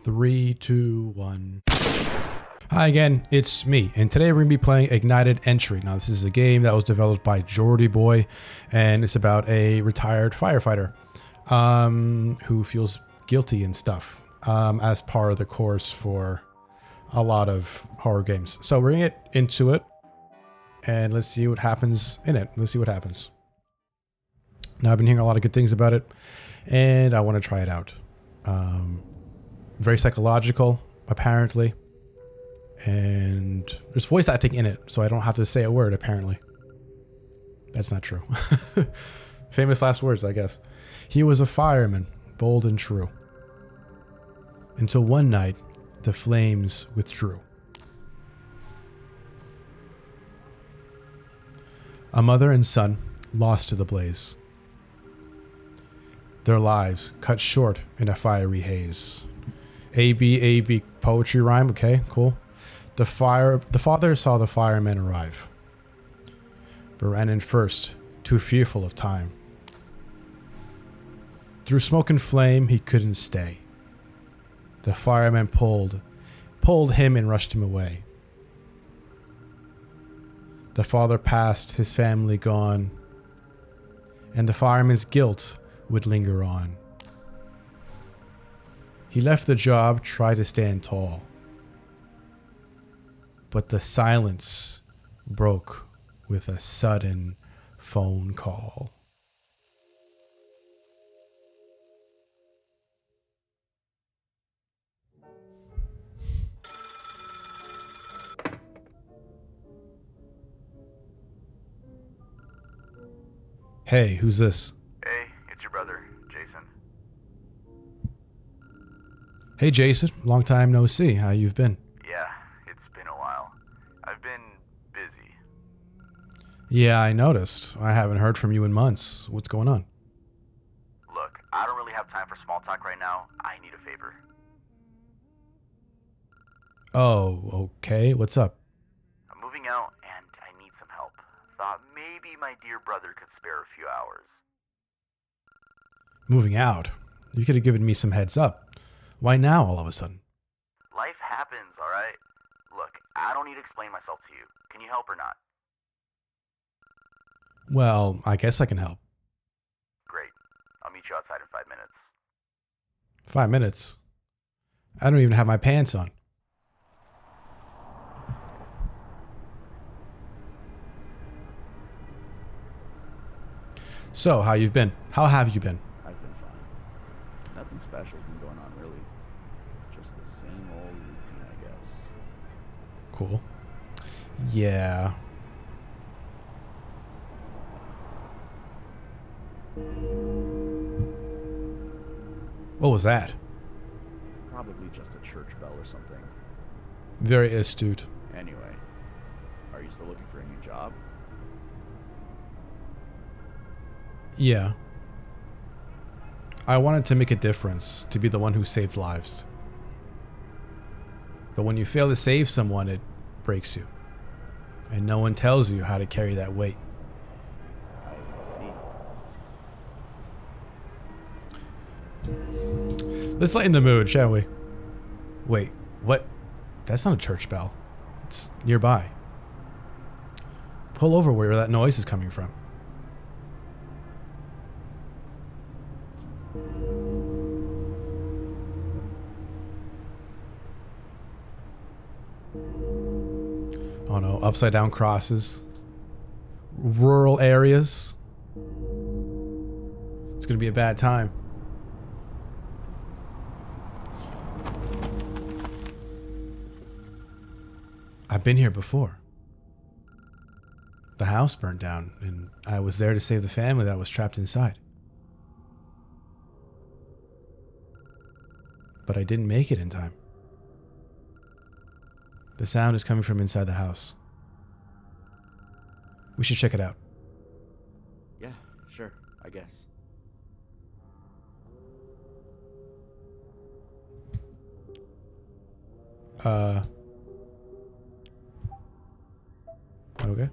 Three, two, one. Hi again, it's me, and today we're going to be playing Ignited Entry. Now, this is a game that was developed by Geordie Boy, and it's about a retired firefighter who feels guilty and stuff as part of the course for a lot of horror games. So we're going to get into it, and let's see what happens in it. Let's see what happens. Now, I've been hearing a lot of good things about it, and I want to try it out. Very psychological, apparently. And there's voice acting in it, so I don't have to say a word, apparently. That's not true. Famous last words, I guess. He was a fireman, bold and true. Until one night, the flames withdrew. A mother and son lost to the blaze. Their lives cut short in a fiery haze. A-B poetry rhyme, okay, cool. The father saw the firemen arrive, but ran in first, too fearful of time. Through smoke and flame, he couldn't stay. The firemen pulled him and rushed him away. The father passed, his family gone, and the fireman's guilt would linger on. He left the job, tried to stand tall. But the silence broke with a sudden phone call. Hey, who's this? Hey, it's your brother, Jason. Hey, Jason. Long time no see. How you've been? Yeah, it's been a while. I've been busy. Yeah, I noticed. I haven't heard from you in months. What's going on? Look, I don't really have time for small talk right now. I need a favor. Oh, okay. What's up? I'm moving out and I need some help. Thought maybe my dear brother could spare a few hours. Moving out? You could have given me some heads up. Why now all of a sudden? Life happens, alright? Look, I don't need to explain myself to you. Can you help or not? Well, I guess I can help. Great. I'll meet you outside in 5 minutes. 5 minutes? I don't even have my pants on. So, how you've been? How have you been? I've been fine. Nothing special's been going on, really. Just the same old routine, I guess. Cool. Yeah. What was that? Probably just a church bell or something. Very astute. Anyway, are you still looking for a new job? Yeah. I wanted to make a difference, to be the one who saved lives. But when you fail to save someone, it breaks you. And no one tells you how to carry that weight. I see. Let's lighten the mood, shall we? Wait, what? That's not a church bell. It's nearby. Pull over where that noise is coming from. Oh no, upside down crosses. Rural areas. It's gonna be a bad time. I've been here before. The house burned down, and I was there to save the family that was trapped inside. But I didn't make it in time. The sound is coming from inside the house. We should check it out. Yeah, sure, I guess. Okay.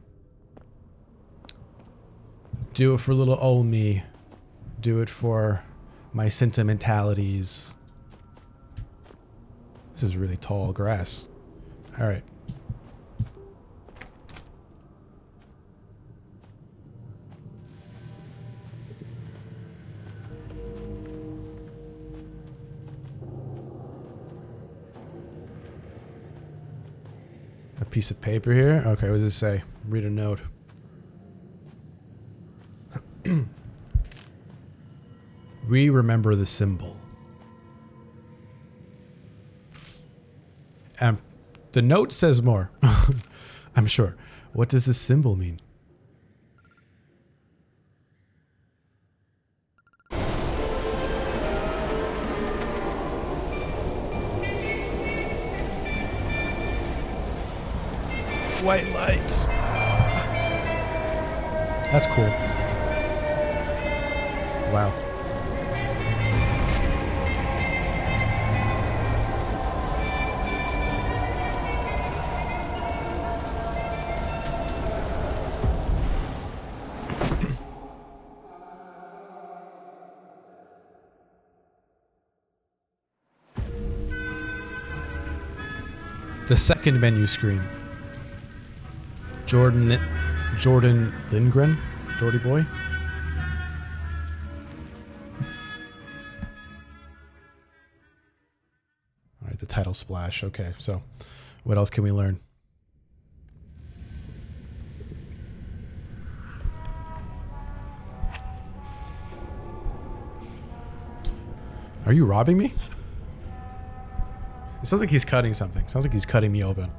Do it for little old me. Do it for my sentimentalities. This is really tall grass. All right. A piece of paper here. Okay, what does it say? Read a note. We remember the symbol. The note says more. I'm sure. What does this symbol mean? White lights. That's cool. Wow. The second menu screen. Jordan Lindgren? Jordy Boy? Alright, the title splash. Okay, so what else can we learn? Are you robbing me? It sounds like he's cutting something. Sounds like he's cutting me open.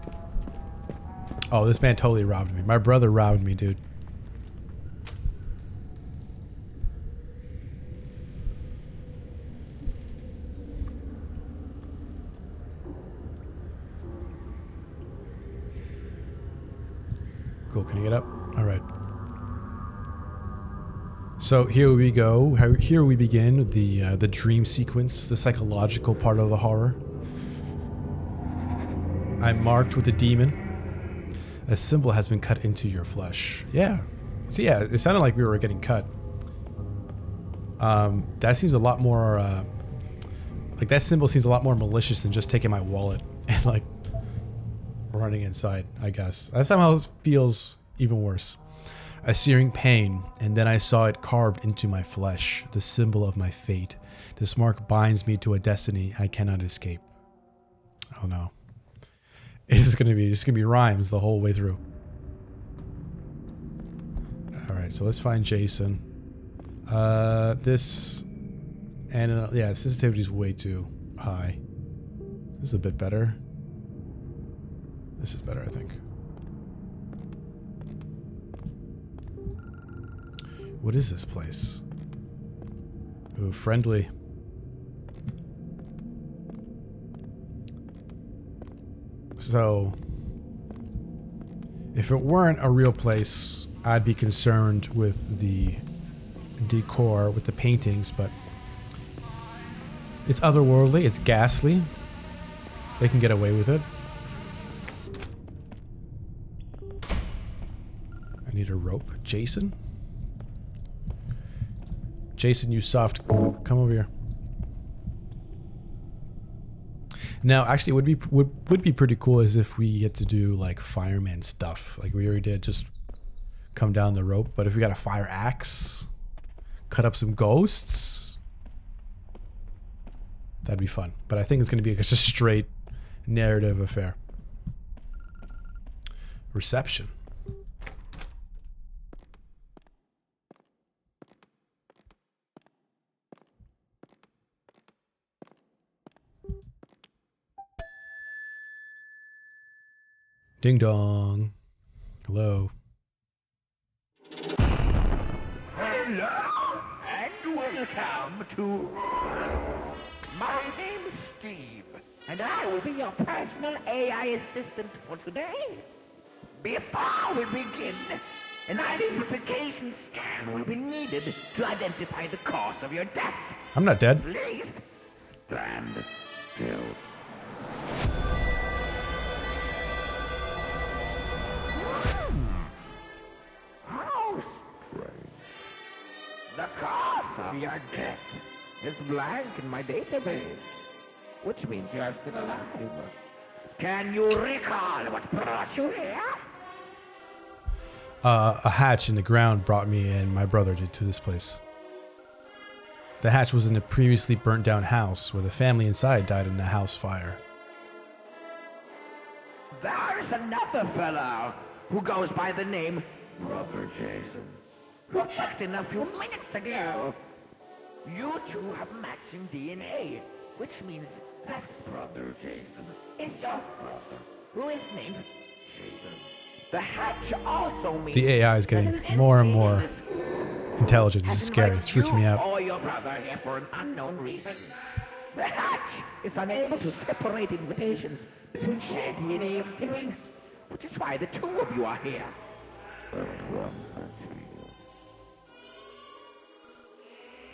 Oh, this man totally robbed me. My brother robbed me, dude. Cool, can I get up? All right. So here we go. Here we begin the dream sequence, the psychological part of the horror. I'm marked with a demon. A symbol has been cut into your flesh. Yeah. So yeah, it sounded like we were getting cut. That seems a lot more, like that symbol seems a lot more malicious than just taking my wallet and like running inside, I guess. That somehow feels even worse. A searing pain, and then I saw it carved into my flesh, the symbol of my fate. This mark binds me to a destiny I cannot escape. Oh no. It's just gonna be rhymes the whole way through. Alright, so let's find Jason. This and yeah, sensitivity is way too high. This is a bit better. This is better, I think. What is this place? Ooh, friendly. So, if it weren't a real place, I'd be concerned with the decor, with the paintings, but it's otherworldly, it's ghastly. They can get away with it. I need a rope. Jason? Jason, you soft. Come over here. Now, actually, would be pretty cool is if we get to do like fireman stuff, like we already did. Just come down the rope. But if we got a fire axe, cut up some ghosts, that'd be fun. But I think it's going to be just a straight narrative affair. Reception. Ding dong. Hello. Hello, and welcome to... My name's Steve, and I will be your personal AI assistant for today. Before we begin, an identification scan will be needed to identify the cause of your death. I'm not dead. Please, stand still. How strange. The cause of your death is blank in my database. which means you're still alive. Can you recall what brought you here? A hatch in the ground brought me and my brother to this place. The hatch was in a previously burnt down house where the family inside died in a house fire. There's another fellow who goes by the name Brother Jason, who checked in a few minutes ago. You two have matching DNA, which means that Brother Jason is your brother, who is named Jason. The hatch also means The AI is getting more and more intelligent. This is scary. It's freaking me out. Or your brother here for an unknown reason. The hatch is unable to separate invitations between shared DNA of siblings, which is why the two of you are here.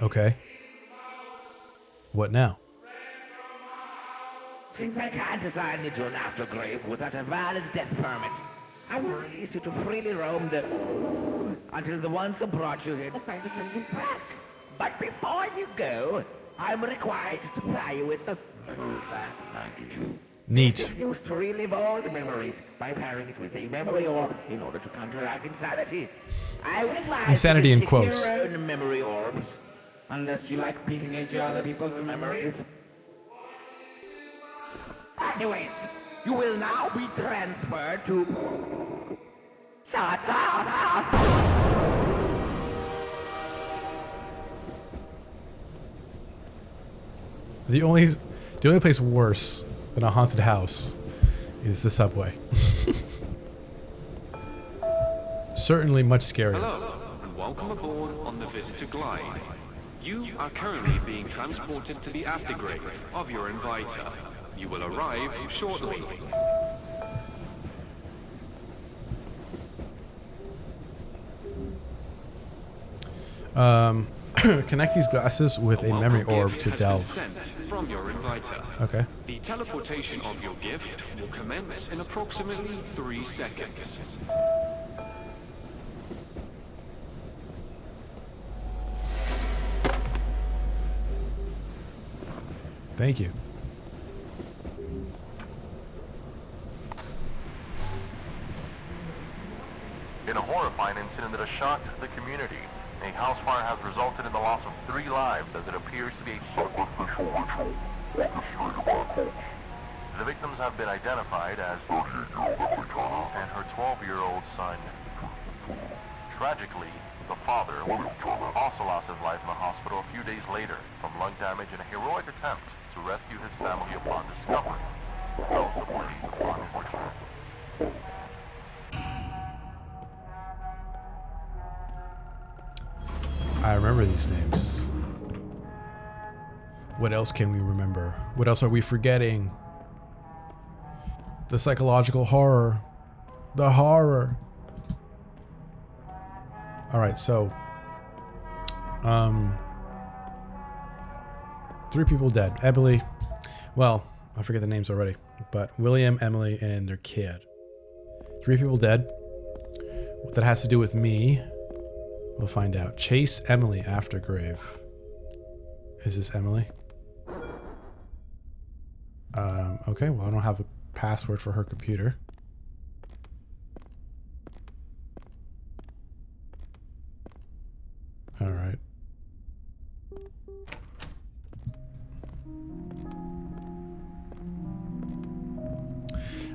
Okay. What now? Since I can't assign you to an aftergrave without a valid death permit, I will release you to freely roam the... until the ones who brought you here decide to send you back. But before you go, I'm required to supply you with the Class 92. Neat. It's used to relive all the memories by pairing it with a memory orb in order to counteract insanity. I would advise Insanity you in to stick quotes. your own memory orbs, unless you like peeking into other people's memories. Anyways, you will now be transferred to... The only place worse than a haunted house is the subway. Certainly much scarier. Hello, and welcome aboard on the Visitor Glide. You are currently being transported to the aftergrave of your inviter. You will arrive shortly. Connect these glasses with a memory orb to delve. From your inviter. Okay. The teleportation of your gift will commence in approximately 3 seconds. Thank you. In a horrifying incident that has shocked the community, a house fire has resulted in the loss of 3 lives as it appears to be a sacrificial ritual. The victims have been identified as and her 12-year-old son. Tragically, the father also lost his life in the hospital a few days later from lung damage in a heroic attempt to rescue his family upon discovery. Upon his return. I remember these names. What else can we remember? What else are we forgetting? The psychological horror. The horror. Alright, so 3 people dead. Emily, well, I forget the names already, but William, Emily, and their kid. 3 people dead. What that has to do with me, we'll find out. Chase Emily aftergrave. Is this Emily? Okay, well, I don't have a password for her computer. All right.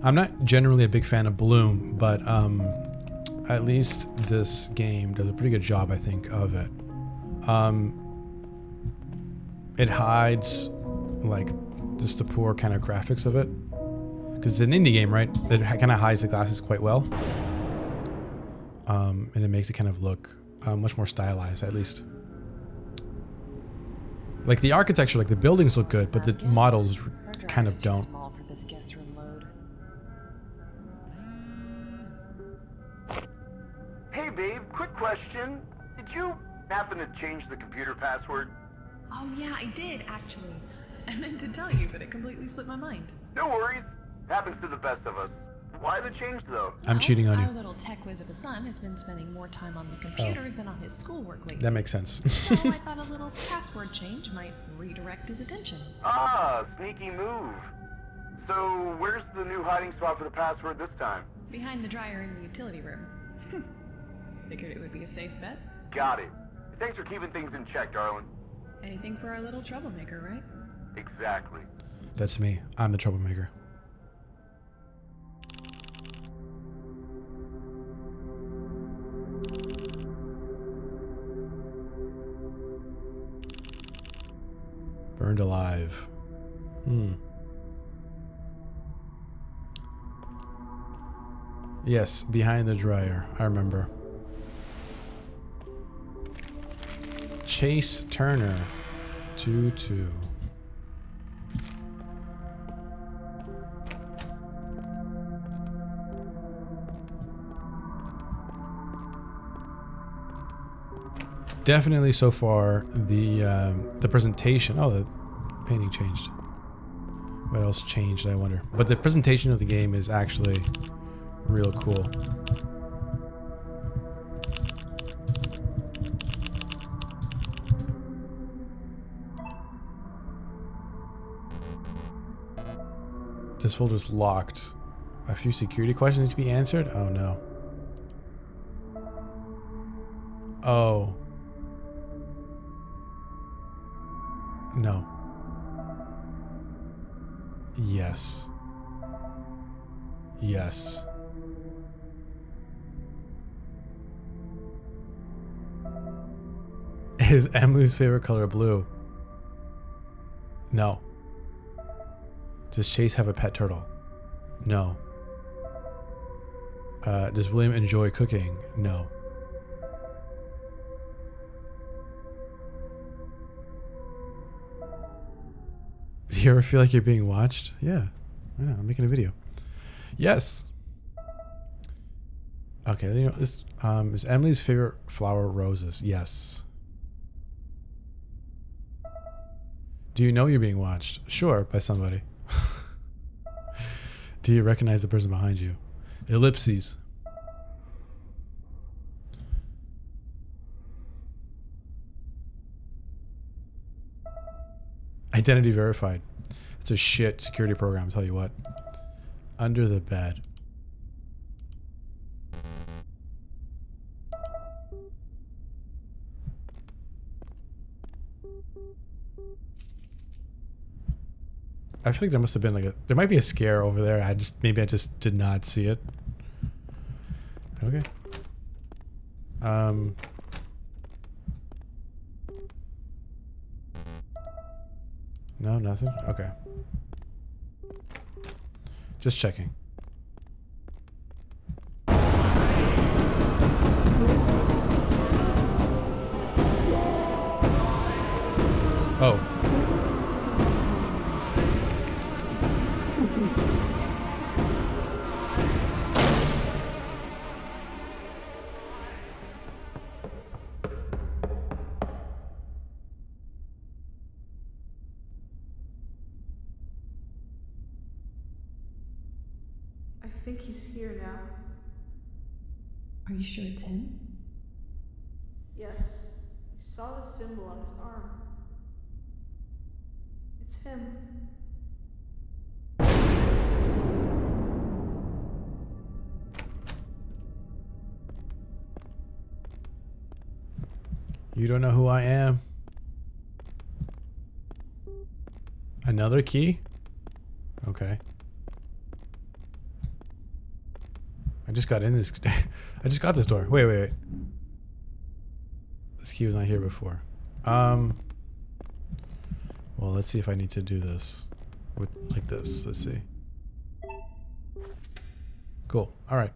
I'm not generally a big fan of Bloom, but at least this game does a pretty good job, I think, of it. It hides, like, just the poor kind of graphics of it. Because it's an indie game, right? It kind of hides the glasses quite well. And it makes it kind of look much more stylized, at least. Like, the architecture, like, the buildings look good, but the models kind of don't. Small for this guest room load. Hey, babe, quick question. Did you happen to change the computer password? Oh yeah, I did actually. I meant to tell you, but it completely slipped my mind. No worries. Happens to the best of us. Why the change, though? I'm cheating on Our you. little tech whiz of a son has been spending more time on the computer than on his schoolwork lately. That makes sense. So I thought a little password change might redirect his attention. Ah, sneaky move. So, where's the new hiding spot for the password this time? Behind the dryer in the utility room. Figured it would be a safe bet. Got it. Thanks for keeping things in check, darling. Anything for our little troublemaker, right? Exactly. That's me. I'm the troublemaker. Burned alive. Yes, behind the dryer. I remember. Chase Turner. 2-2. Definitely so far the presentation. Oh, the painting changed. What else changed, I wonder? But the presentation of the game is actually real cool. This folder's locked. A few security questions to be answered? Oh no. Oh. No. Yes. Yes. Is Emily's favorite color blue? No. Does Chase have a pet turtle? No. Does William enjoy cooking? No. Do you ever feel like you're being watched? Yeah. I know, I'm making a video. Yes. Okay, you know this is Emily's favorite flower roses. Yes. Do you know you're being watched? Sure, by somebody. Do you recognize the person behind you? Ellipses. Identity verified. It's a shit security program, I'll tell you what. Under the bed. I feel like there must have been like there might be a scare over there. Maybe I just did not see it. Okay. No, nothing? Okay. Just checking. Oh. I think he's here now. Are you sure it's him? Yes, I saw the symbol on his arm. It's him. You don't know who I am? Another key? Okay. I just got in this. I just got this door. Wait. This key was not here before. Well, let's see if I need to do this with like this. Let's see. Cool. All right.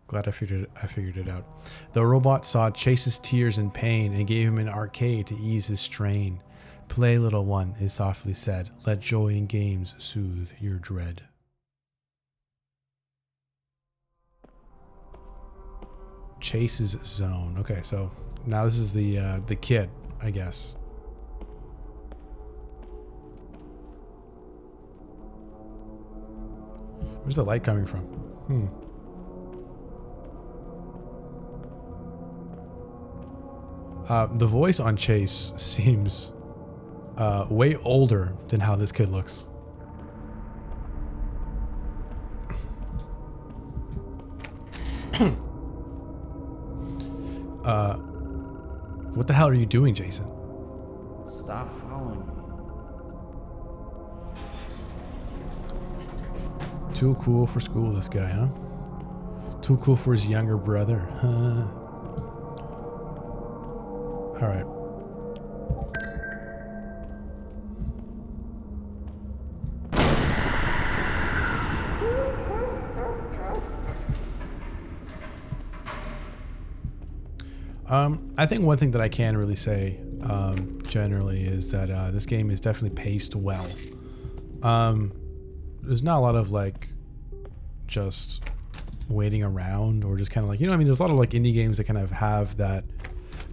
Glad I figured it out. The robot saw Chase's tears and pain and gave him an arcade to ease his strain. Play, little one, it softly said. Let joy in games soothe your dread. Chase's zone. Okay, so now this is the kid, I guess. Where's the light coming from? The voice on Chase seems way older than how this kid looks. What the hell are you doing, Jason? Stop following me. Too cool for school, this guy, huh? Too cool for his younger brother, huh? All right. I think one thing that I can really say generally is that this game is definitely paced well. There's not a lot of like just waiting around or just kind of like, you know what I mean? There's a lot of like indie games that kind of have that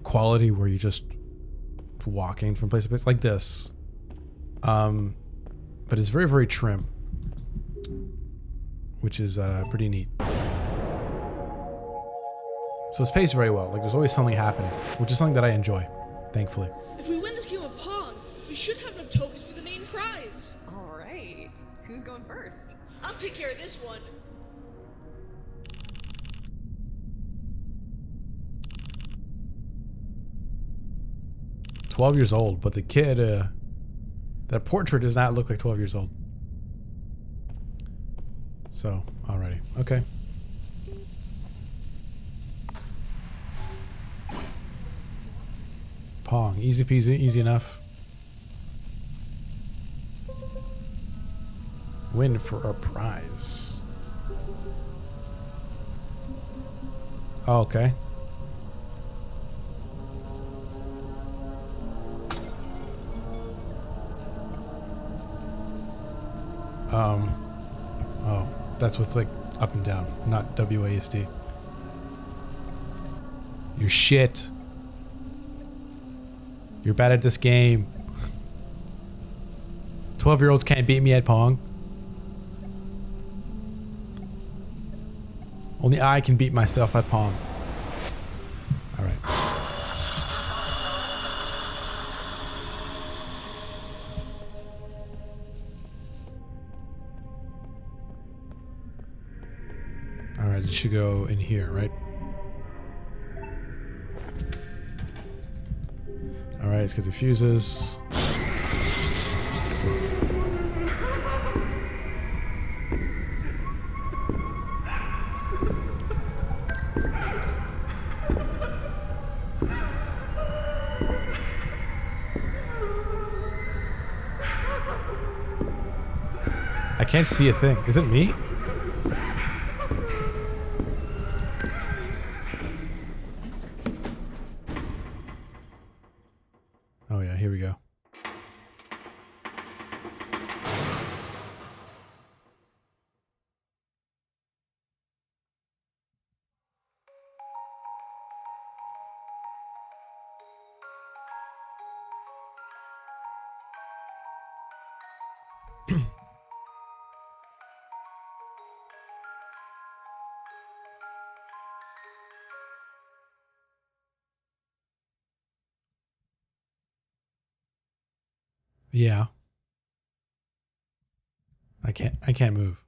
quality where you're just walking from place to place like this. But it's very, very trim, which is pretty neat. So it's paced very well. Like there's always something happening, which is something that I enjoy, thankfully. If we win this game of Pong, we should have enough tokens for the main prize. All right. Who's going first? I'll take care of this one. – 12 years old, but the kid, that portrait does not look like 12 years old. So, alrighty. Okay. Pong. Easy peasy, easy enough. Win for a prize. Oh, okay. Oh, that's with like up and down, not WASD. You're shit. You're bad at this game. 12-year-olds can't beat me at Pong. Only I can beat myself at Pong. All right. All right, it should go in here, right? All right, let's get the fuses. I can't see a thing. Is it me? Oh yeah, here we go. Yeah. I can't move.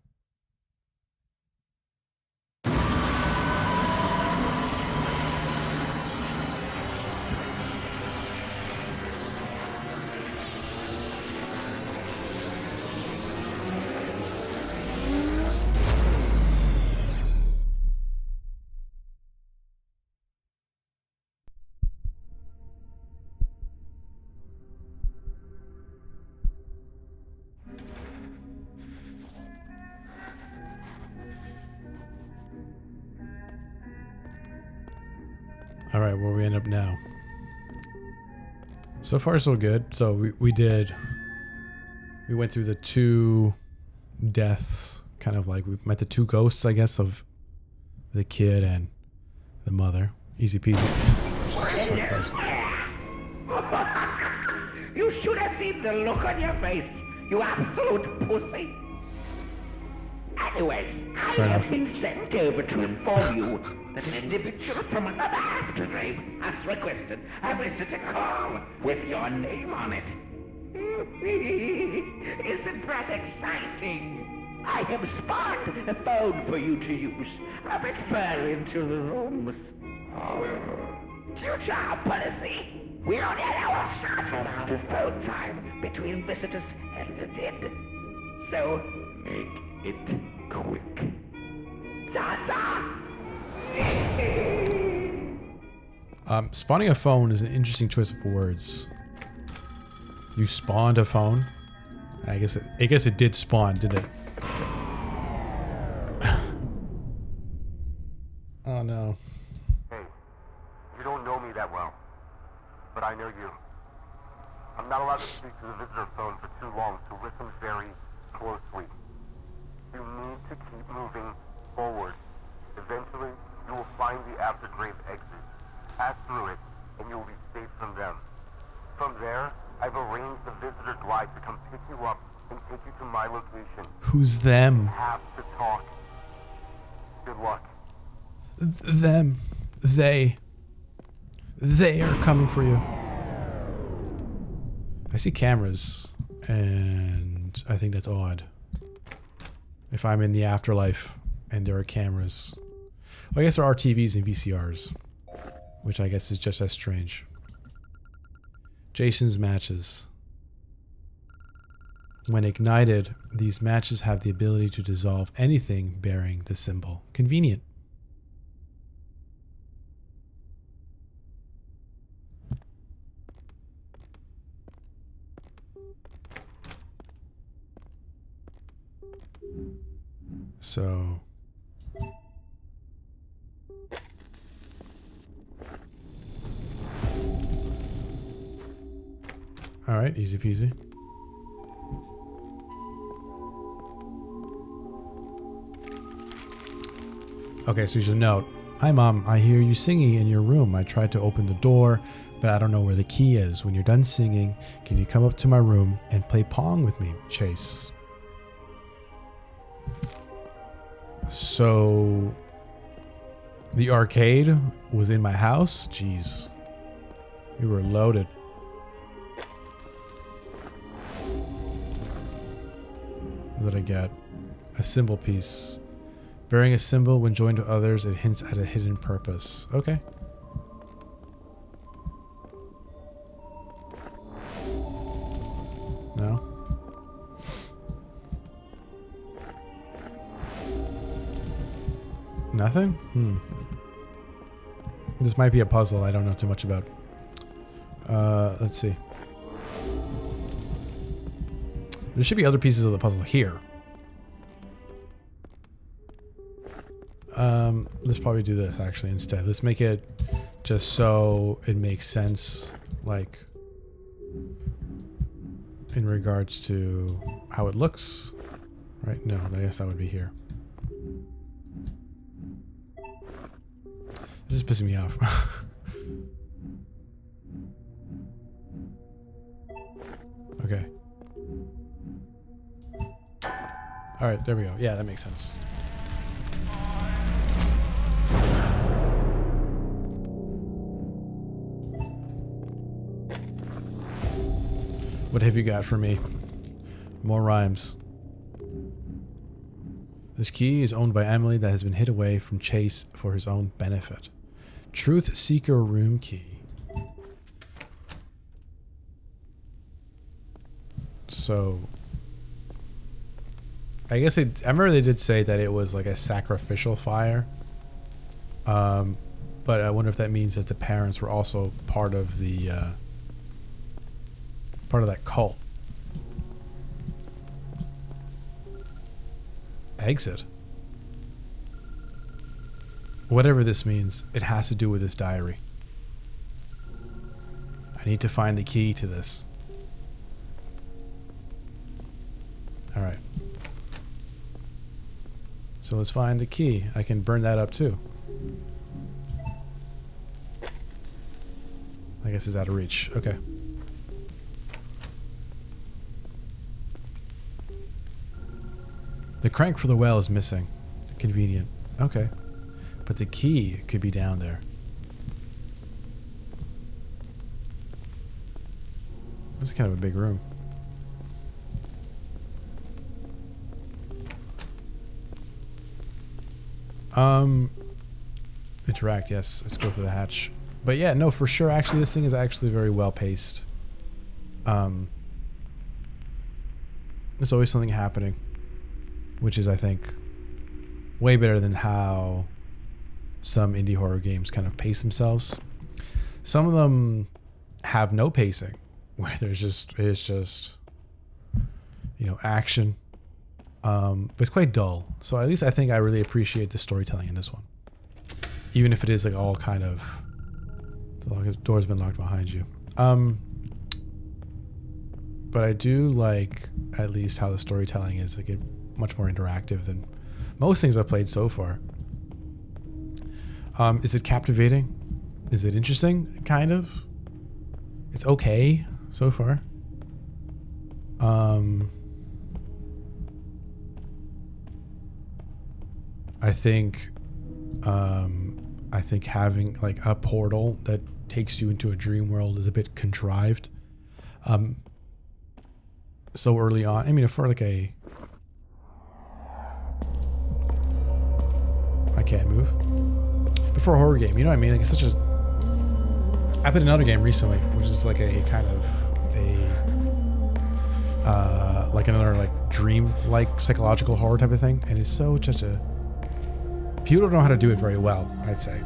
All right, where we end up now. So far, so good. So we went through the two deaths, kind of like we met the two ghosts, I guess, of the kid and the mother. Easy peasy. You should have seen the look on your face, you absolute pussy. Anyways, I Fair have enough. been sent over to inform you that an individual from another aftergrave has requested a visitor call with your name on it. Isn't that exciting? I have spawned a phone for you to use a bit further into the rooms. Good job, policy. We only allow a short amount of phone time between visitors and the dead. So, make it quick. Ta-ta! Spawning a phone is an interesting choice of words. You spawned a phone? I guess it did spawn, did it? Oh no. Hey, you don't know me that well, but I know you. I'm not allowed to speak to the visitor phone for too long, so listen very closely. You need to keep moving forward. Eventually, you will find the aftergrave exit. Pass through it, and you will be safe from them. From there, I've arranged the visitor glide to come pick you up and take you to my location. Who's them? We have to talk. Good luck. Them. They are coming for you. I see cameras, and I think that's odd. If I'm in the afterlife and there are cameras. Well, I guess there are TVs and VCRs, which I guess is just as strange. Jason's matches. When ignited, these matches have the ability to dissolve anything bearing the symbol. Convenient. So all right, easy peasy. Okay, so here's a note. Hi Mom, I hear you singing in your room. I tried to open the door, but I don't know where the key is. When you're done singing, can you come up to my room and play Pong with me? Chase. So the arcade was in my house? Jeez. We were loaded. What did I get? A symbol piece. Bearing a symbol when joined to others, it hints at a hidden purpose. Okay. No? Nothing? This might be a puzzle I don't know too much about. Let's see. There should be other pieces of the puzzle here. Let's probably do this actually instead. Let's make it just so it makes sense, like in regards to how it looks. Right? No, I guess that would be here. This is pissing me off. Okay. Alright, there we go. Yeah, that makes sense. What have you got for me? More rhymes. This key is owned by Emily that has been hid away from Chase for his own benefit. Truth Seeker room key. So I guess I remember they did say that it was like a sacrificial fire. But I wonder if that means that the parents were also part of the part of that cult. Exit. Whatever this means, it has to do with this diary. I need to find the key to this. Alright. So let's find the key. I can burn that up too. I guess it's out of reach. Okay. The crank for the well is missing. Convenient. Okay. But the key could be down there. This is kind of a big room. Interact, yes. Let's go through the hatch. But yeah, no, for sure. Actually, this thing is actually very well paced. There's always something happening, which is, I think, way better than how some indie horror games kind of pace themselves. Some of them have no pacing, where it's just, you know, action. But it's quite dull. So at least I think I really appreciate the storytelling in this one. Even if it is like all kind of, the door's been locked behind you. But I do like at least how the storytelling is like much more interactive than most things I've played so far. Is it captivating? Is it interesting? Kind of. It's okay so far. I think having like a portal that takes you into a dream world is a bit contrived. So early on, I mean, for like I can't move. But for a horror game, you know what I mean? Like it's such a. I played another game recently, which is like a kind of like another like dream like psychological horror type of thing, and it's so such a. People don't know how to do it very well, I'd say.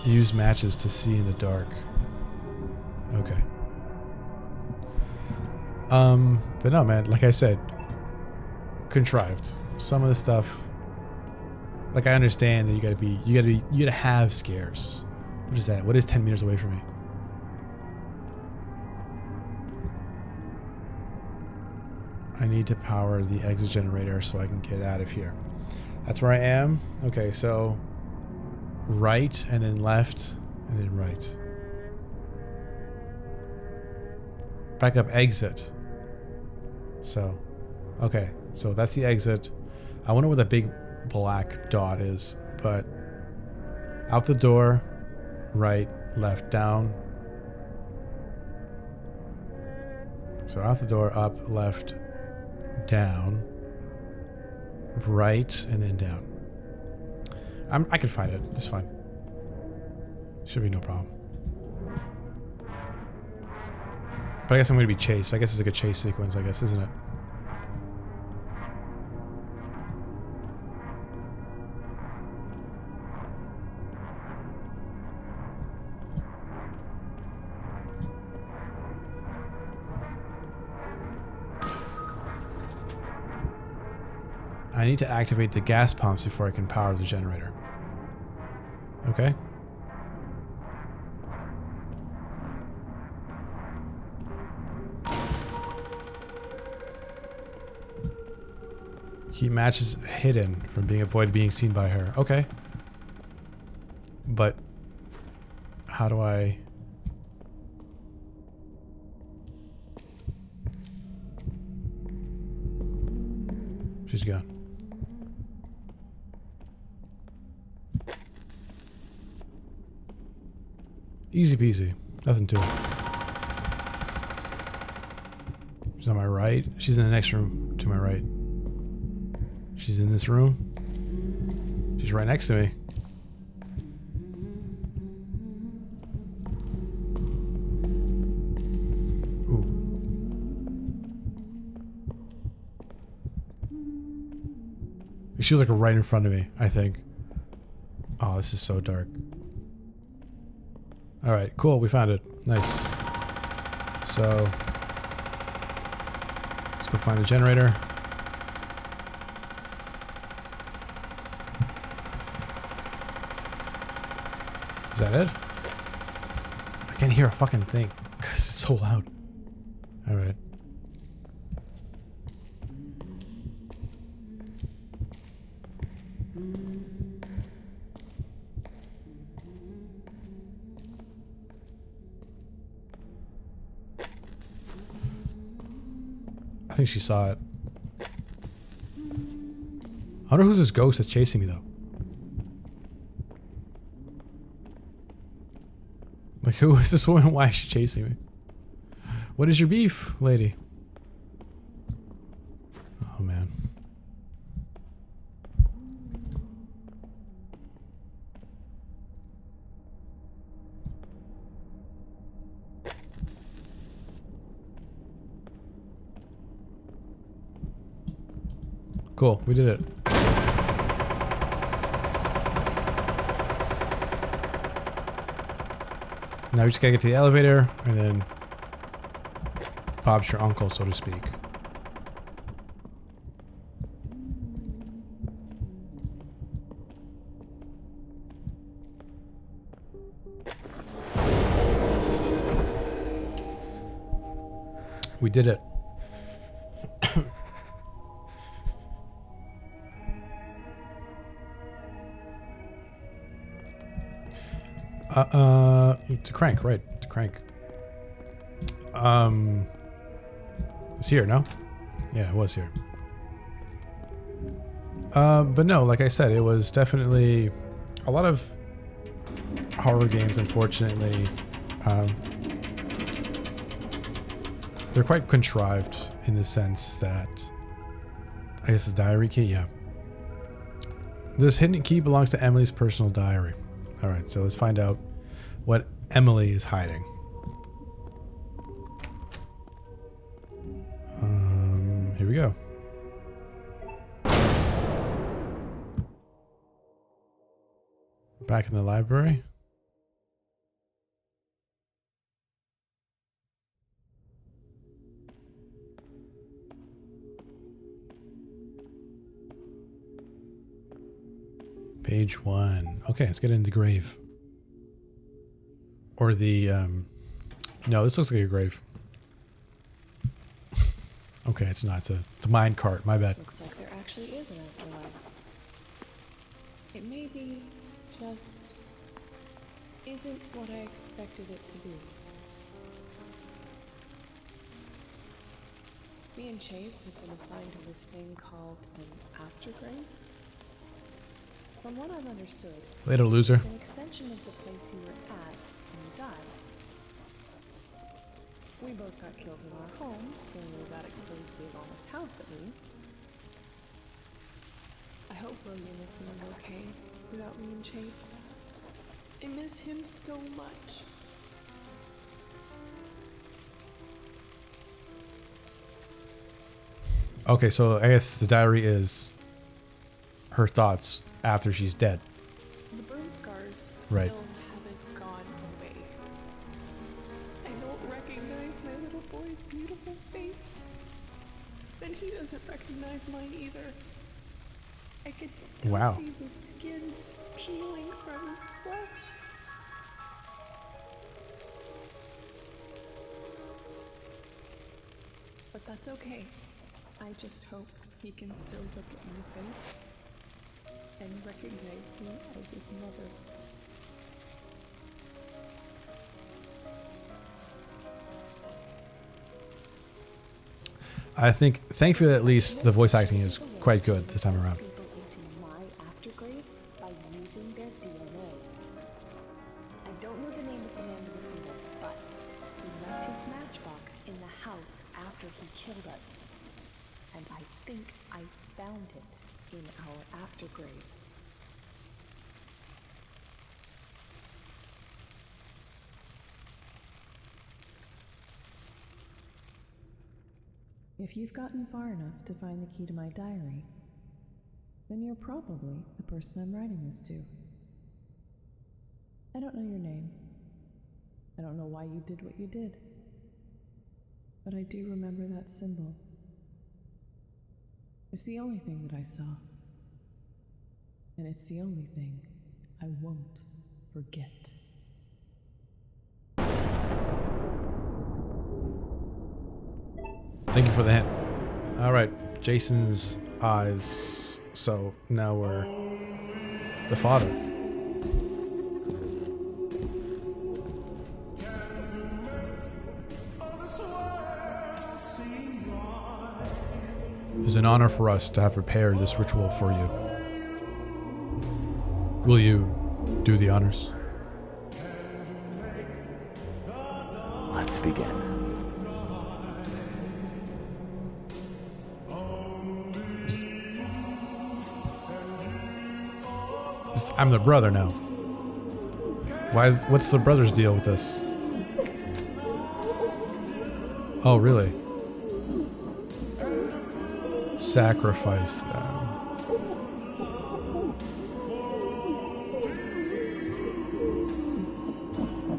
Use matches to see in the dark. Okay. But no, man, like I said, contrived. Some of the stuff, like I understand that you gotta have scares. What is that? What is 10 meters away from me? I need to power the exit generator so I can get out of here. That's where I am. Okay, so right and then left and then right. Back up exit. So, okay, so that's the exit. I wonder where the big black dot is, but out the door, right, left, down. So out the door, up, left, down, right, and then down. I can find it. It's fine. Should be no problem. But I guess I'm going to be chased. I guess it's like a chase sequence, I guess, isn't it? I need to activate the gas pumps before I can power the generator. Okay. Keep matches hidden from being avoided being seen by her. Okay. But how do I... She's gone. Easy peasy. Nothing to it. She's on my right. She's in the next room to my right. She's in this room. She's right next to me. Ooh. She was like right in front of me, I think. Oh, this is so dark. Alright, cool. We found it. Nice. So, let's go find the generator. Is that it? I can't hear a fucking thing. Because it's so loud. All right. I think she saw it. I wonder who's this ghost that's chasing me, though. Like, who is this woman? Why is she chasing me? What is your beef, lady? Oh, man. Cool, we did it. Now we just gotta get to the elevator, and then Bob's your uncle, so to speak. We did it. To crank, right? To crank. It's here, no? Yeah, it was here. But no, like I said, it was definitely a lot of horror games, unfortunately. They're quite contrived in the sense that, I guess the diary key, yeah. This hidden key belongs to Emily's personal diary. All right, so let's find out what Emily is hiding. Here we go. Back in the library. Page 1. Okay, let's get into the grave. Or the, no, this looks like a grave. Okay, it's not. It's a mine cart. My bad. Looks like there actually is an afterlife. It may be just isn't what I expected it to be. Me and Chase have been assigned to this thing called an aftergrave. From what I've understood, Later, loser. it's an extension of the place you were at when you died. We both got killed in our home, so that explains the enormous house at least. I hope William is doing okay without me and Chase. I miss him so much. Okay, so I guess the diary is her thoughts after she's dead. The burn scars Right. still haven't gone away. I don't recognize my little boy's beautiful face. And he doesn't recognize mine either. I could still Wow. see the skin peeling from his flesh. But that's okay. I just hope he can still look at my face and recognize me as his mother. I think, thankfully, at least the voice acting is quite good this time around. People into my aftergrave by using their DNA. I don't know the name of the man who was single, but he left his matchbox in the house after he killed us. And I think I found it in our aftergrave. If you've gotten far enough to find the key to my diary, then you're probably the person I'm writing this to. I don't know your name. I don't know why you did what you did. But I do remember that symbol. It's the only thing that I saw. And it's the only thing I won't forget. Thank you for the hint. All right, Jason's eyes. So now we're the father. It's an honor for us to have prepared this ritual for you. Will you do the honors? Let's begin. I'm the brother now. What's the brother's deal with this? Oh, really? Sacrifice them.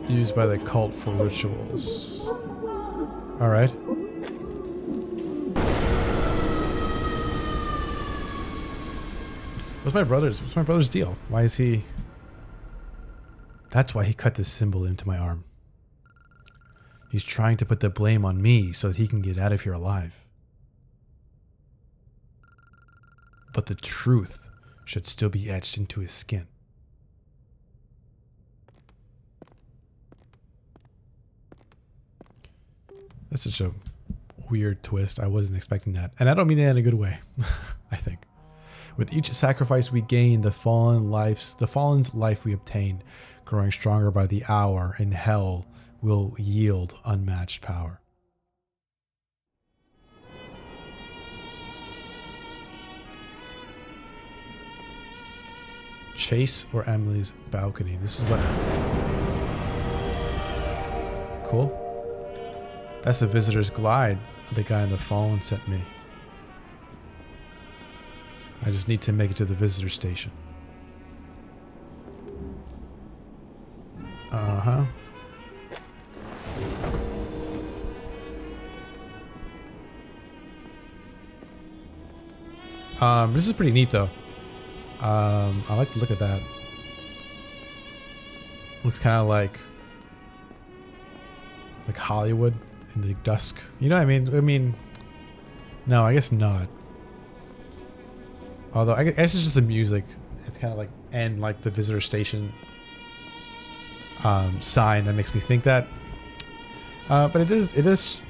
Used by the cult for rituals. All right. What's my brother's deal? Why is he... That's why he cut this symbol into my arm. He's trying to put the blame on me so that he can get out of here alive. But the truth should still be etched into his skin. That's such a weird twist. I wasn't expecting that. And I don't mean that in a good way, I think. With each sacrifice we gain, the fallen's life we obtain, growing stronger by the hour, in hell will yield unmatched power. Chase or Emily's balcony. This is what... Cool. That's the visitor's glide the guy on the phone sent me. I just need to make it to the visitor station. Uh-huh. This is pretty neat though. I like to look at that. Looks kind of like Hollywood in the dusk. You know what I mean? I mean, no, I guess not. Although I guess it's just the music. It's kind of like, and like the visitor station sign that makes me think that. But it is, it's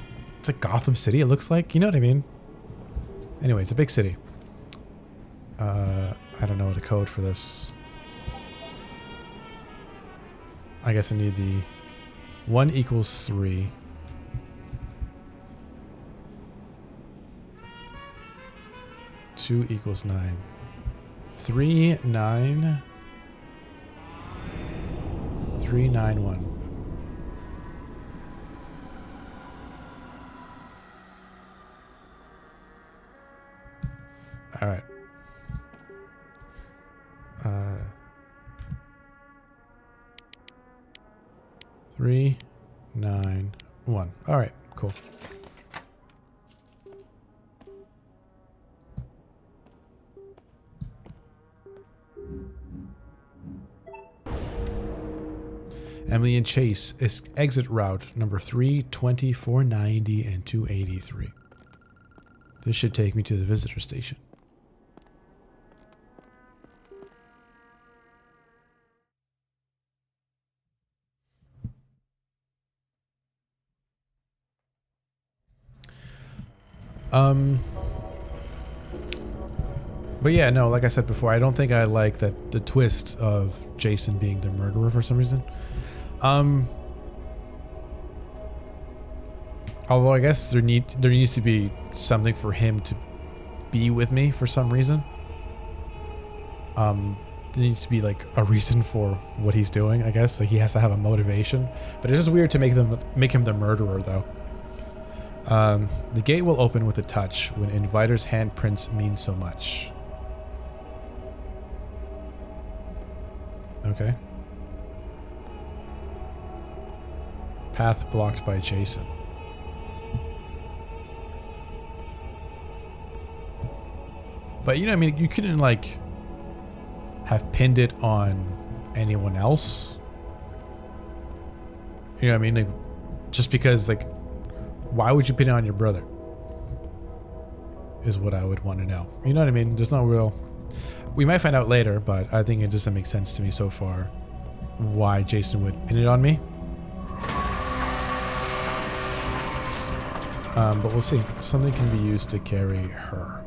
like Gotham City, it looks like. You know what I mean? Anyway, it's a big city. I don't know the code for this. I guess I need the 1 equals 3. 2 equals 9. 3, 9. 3, 9, 1. All right. 3, 9, 1. All right, cool. Emily and Chase is exit route number 320, 490, and 283. This should take me to the visitor station. But yeah, no, like I said before, I don't think I like that the twist of Jason being the murderer for some reason. Although I guess there needs to be something for him to be with me for some reason. There needs to be like a reason for what he's doing, I guess. Like he has to have a motivation. But it's just weird to make him the murderer though. The gate will open with a touch when inviter's handprints mean so much. Okay. Path blocked by Jason. But you know, I mean, you couldn't like have pinned it on anyone else. You know what I mean? Like, just because, like, why would you pin it on your brother? is what I would want to know. You know what I mean? There's no real... We might find out later, but I think it doesn't make sense to me so far why Jason would pin it on me. But we'll see. Something can be used to carry her.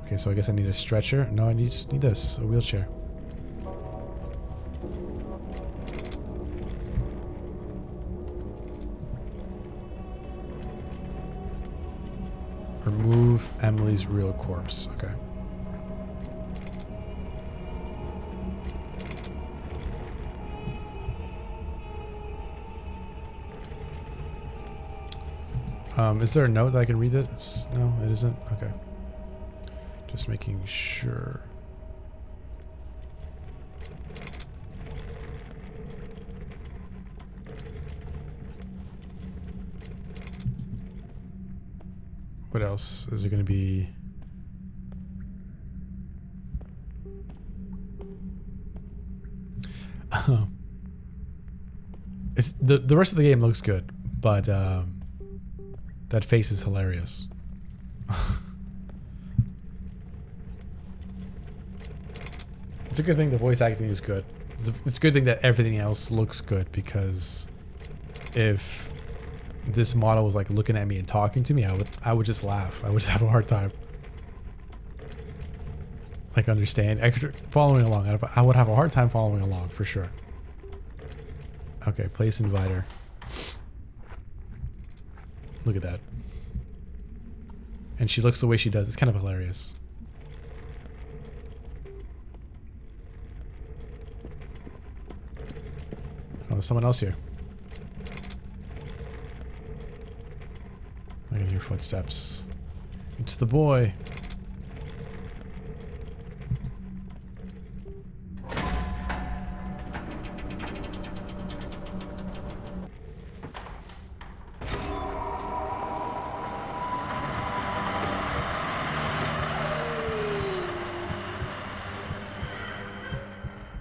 Okay, so I guess I need a stretcher. No, I just need this, a wheelchair. Remove Emily's real corpse. Okay. Is there a note that I can read this? No, it isn't? Okay. Just making sure. What else is it going to be? It's the rest of the game looks good, but that face is hilarious. It's a good thing the voice acting is good. It's a good thing that everything else looks good, because if this model was like looking at me and talking to me, I would just laugh. I would just have a hard time like following along. I would have a hard time following along for sure. Okay, place inviter. Look at that. And she looks the way she does. It's kind of hilarious. Oh, there's someone else here. I can hear footsteps. It's the boy.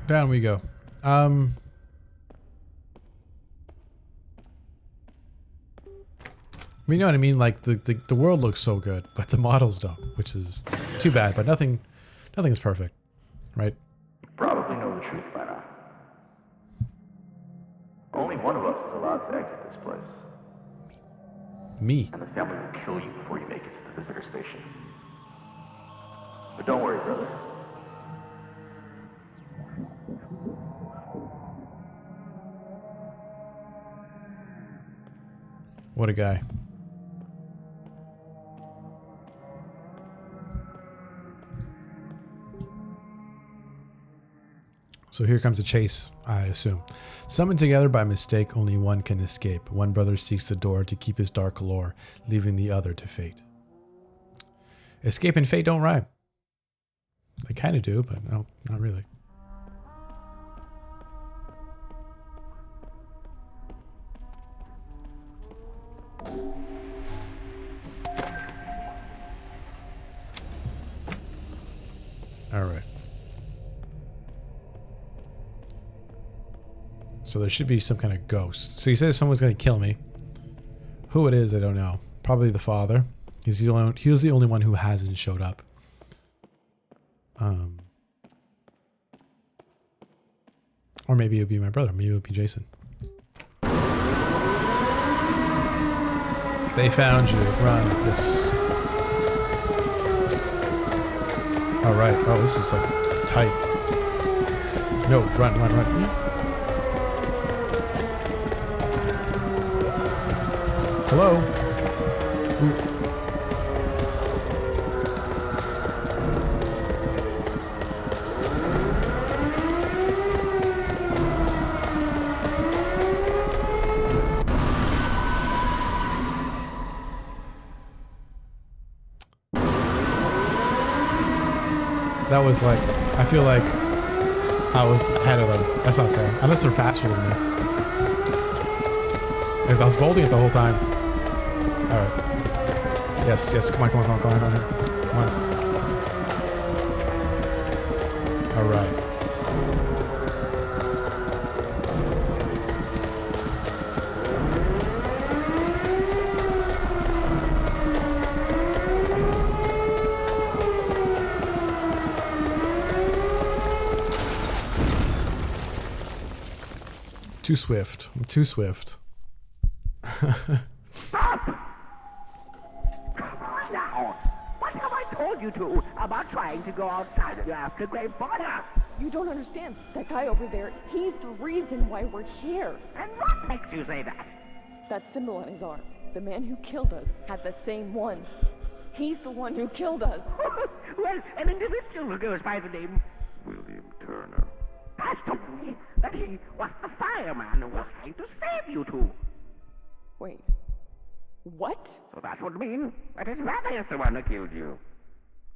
Down we go. You know what I mean? Like the world looks so good, but the models don't, which is too bad. But nothing is perfect, right? Probably know the truth by now. Only one of us is allowed to exit this place. Me. And the family will kill you before you make it to the visitor station. But don't worry, brother. What a guy. So here comes a chase, I assume. Summoned together by mistake, only one can escape. One brother seeks the door to keep his dark lore, leaving the other to fate. Escape and fate don't rhyme. They kind of do, but no, not really. All right. So there should be some kind of ghost. So he says someone's going to kill me. Who it is, I don't know. Probably the father. He was the only one who hasn't showed up. Or maybe it would be my brother. Maybe it would be Jason. They found you. Run. Yes. All right. Oh, this is like tight. No, run, run, run. Hello? Ooh. That was like, I feel like I was ahead of them. That's not fair. Unless they're faster than me. Because I was holding it the whole time. Alright. Yes, yes, come on, come on, come on, come on, come on. Come on. Alright. Too swift. I'm too swift. Stop! Come on now. What have I told you to about trying to go outside of your aftergrave border? You don't understand. That guy over there, he's the reason why we're here. And what makes you say that? That symbol on his arm. The man who killed us had the same one. He's the one who killed us. Well, an individual who goes by the name William Turner has told me that he was the fireman who was trying to save you two. Wait. What? So that would mean that his brother is the one who killed you.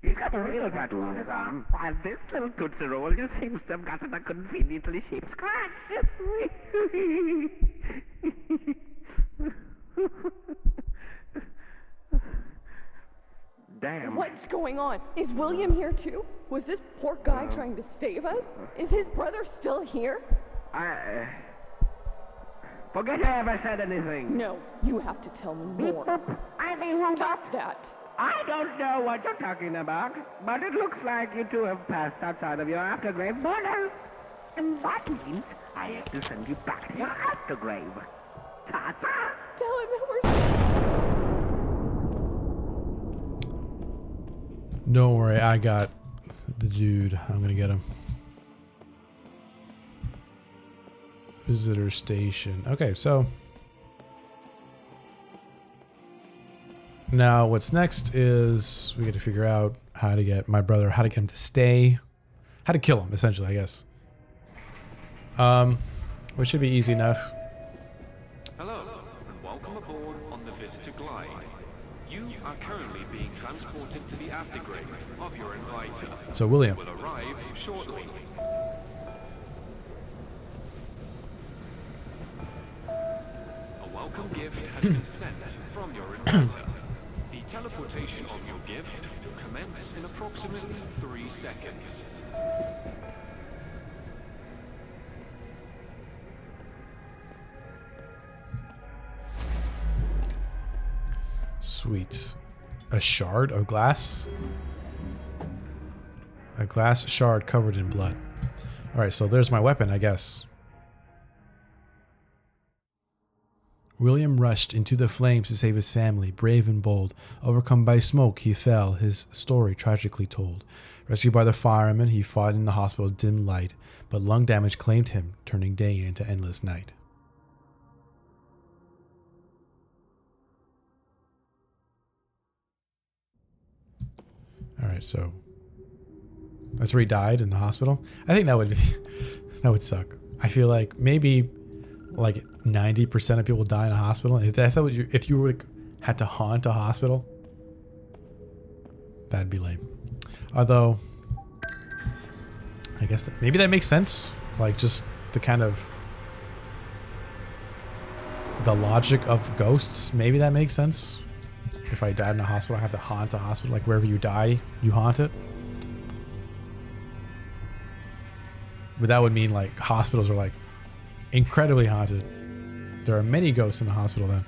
He's got a real tattoo on his arm, while this little Tootsie Roll just seems to have gotten a conveniently shaped scratch. Damn. What's going on? Is William here too? Was this poor guy trying to save us? Is his brother still here? Forget I ever said anything. No, you have to tell me more. Stop that. I don't know what you're talking about, but it looks like you two have passed outside of your aftergrave border. And that means I have to send you back to your aftergrave. Ta-ta! Tell him that we're... Don't worry, I got the dude. I'm gonna get him. Visitor station. Okay, so now what's next is we got to figure out how to get my brother, how to get him to stay, how to kill him, essentially, I guess. Which should be easy enough. Hello, and welcome aboard on the Visitor Glide. You are currently being transported to the aftergrave of your inviter. So William will arrive shortly. A welcome gift has been sent from your inviter. The teleportation of your gift will commence in approximately 3 seconds. Sweet. A shard of glass? A glass shard covered in blood. Alright, so there's my weapon, I guess. William rushed into the flames to save his family, brave and bold. Overcome by smoke, he fell, his story tragically told. Rescued by the firemen, he fought in the hospital's dim light, but lung damage claimed him, turning day into endless night. Alright, so that's where he died, in the hospital. I think that would that would suck. I feel like maybe like 90% of people die in a hospital. If you like, had to haunt a hospital, that'd be lame. Although, I guess maybe that makes sense. Like just the kind of the logic of ghosts. Maybe that makes sense. If I died in a hospital, I have to haunt a hospital. Like wherever you die, you haunt it. But that would mean like hospitals are like incredibly haunted. There are many ghosts in the hospital then.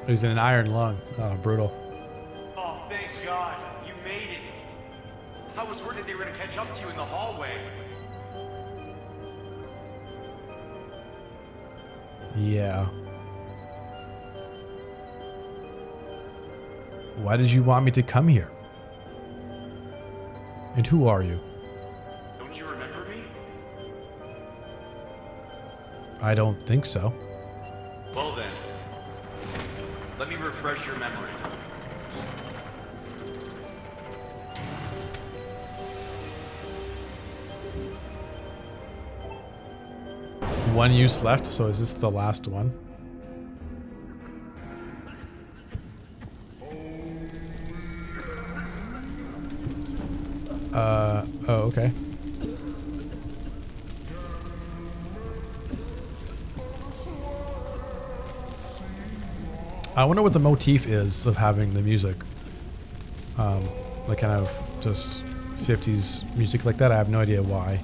There's an iron lung. Oh, brutal. Oh, thank God. You made it. I was worried they were going to catch up to you in the hallway. Yeah. Why did you want me to come here? And who are you? Don't you remember me? I don't think so. Well then, let me refresh your memory. One use left, so is this the last one? Oh, okay. I wonder what the motif is of having the music. Like kind of just 50s music like that. I have no idea why.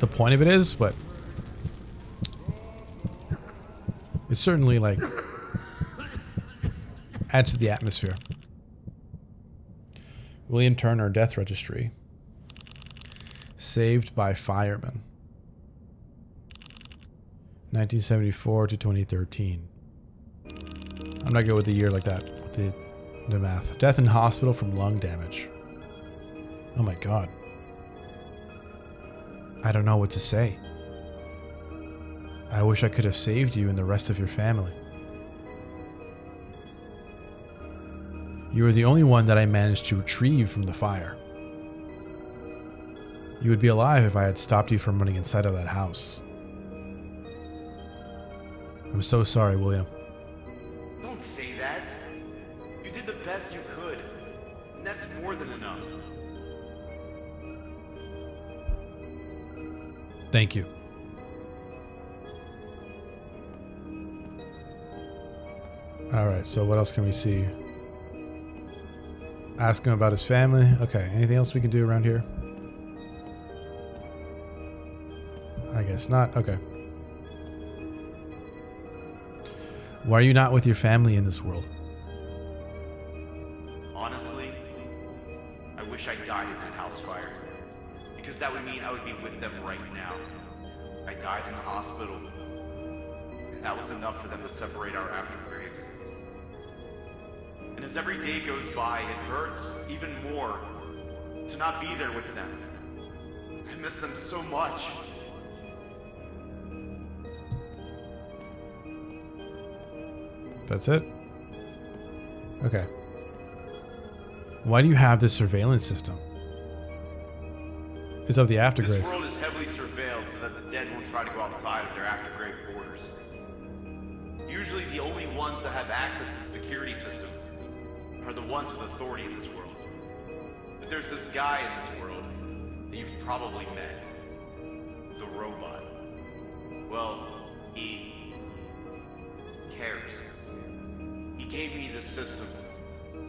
The point of it is, but it's certainly like adds to the atmosphere. William Turner Death Registry. Saved by Firemen. 1974 to 2013. I'm not good with the year like that, with the math. Death in hospital from lung damage. Oh my god. I don't know what to say. I wish I could have saved you and the rest of your family. You were the only one that I managed to retrieve from the fire. You would be alive if I had stopped you from running inside of that house. I'm so sorry, William. Don't say that. You did the best you could. And that's more than enough. Thank you. Alright, so what else can we see? Ask him about his family. Okay, anything else we can do around here? I guess not. Okay. Why are you not with your family in this world? Honestly, I wish I died in that house fire. Because that would mean I would be with them right now. I died in the hospital. And that was enough for them to separate our aftergraves. And as every day goes by, it hurts even more to not be there with them. I miss them so much. That's it? Okay. Why do you have this surveillance system? It's of the aftergrave. This world is heavily surveilled so that the dead won't try to go outside of their aftergrave borders. Usually the only ones that have access to the security system are the ones with authority in this world. But there's this guy in this world that you've probably met. The robot. Well, he cares. He gave me this system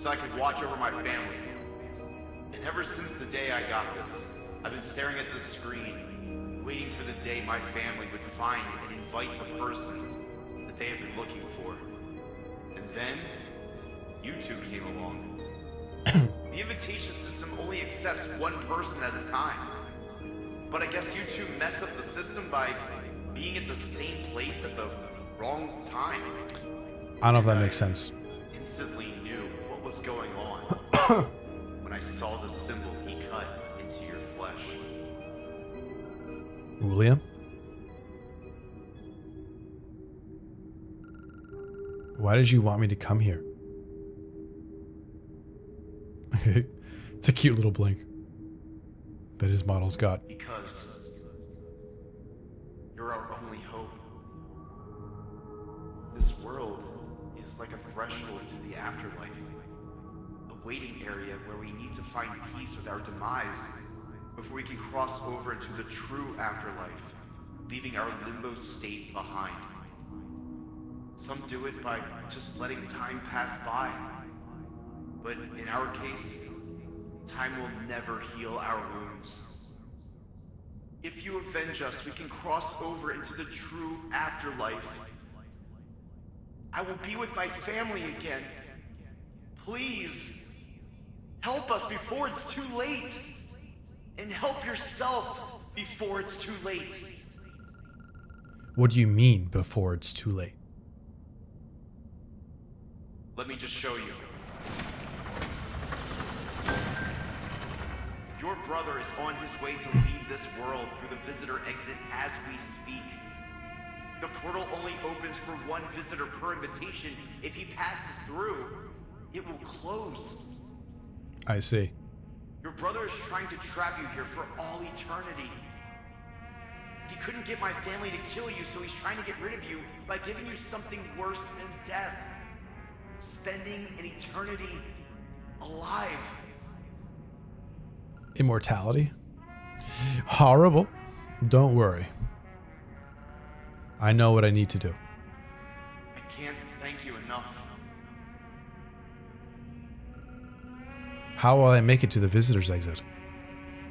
so I could watch over my family. And ever since the day I got this, I've been staring at this screen, waiting for the day my family would find and invite the person that they have been looking for. And then, you two came along. The invitation system only accepts one person at a time. But I guess you two messed up the system by being at the same place at the wrong time. I don't know if that makes sense. Instantly knew what was going on when I saw the symbol he cut into your flesh. William? Why did you want me to come here? It's a cute little blink that his model's got. Because you're our only hope. This world is like a threshold to the afterlife. A waiting area where we need to find peace with our demise before we can cross over into the true afterlife, leaving our limbo state behind. Some do it by just letting time pass by. But in our case, time will never heal our wounds. If you avenge us, we can cross over into the true afterlife. I will be with my family again. Please, help us before it's too late. And help yourself before it's too late. What do you mean, before it's too late? Let me just show you. Your brother is on his way to leave this world through the visitor exit as we speak. The portal only opens for one visitor per invitation. If he passes through, it will close. I see. Your brother is trying to trap you here for all eternity. He couldn't get my family to kill you, so he's trying to get rid of you by giving you something worse than death. Spending an eternity alive. Immortality? Horrible. Don't worry. I know what I need to do. I can't thank you enough. How will I make it to the visitor's exit?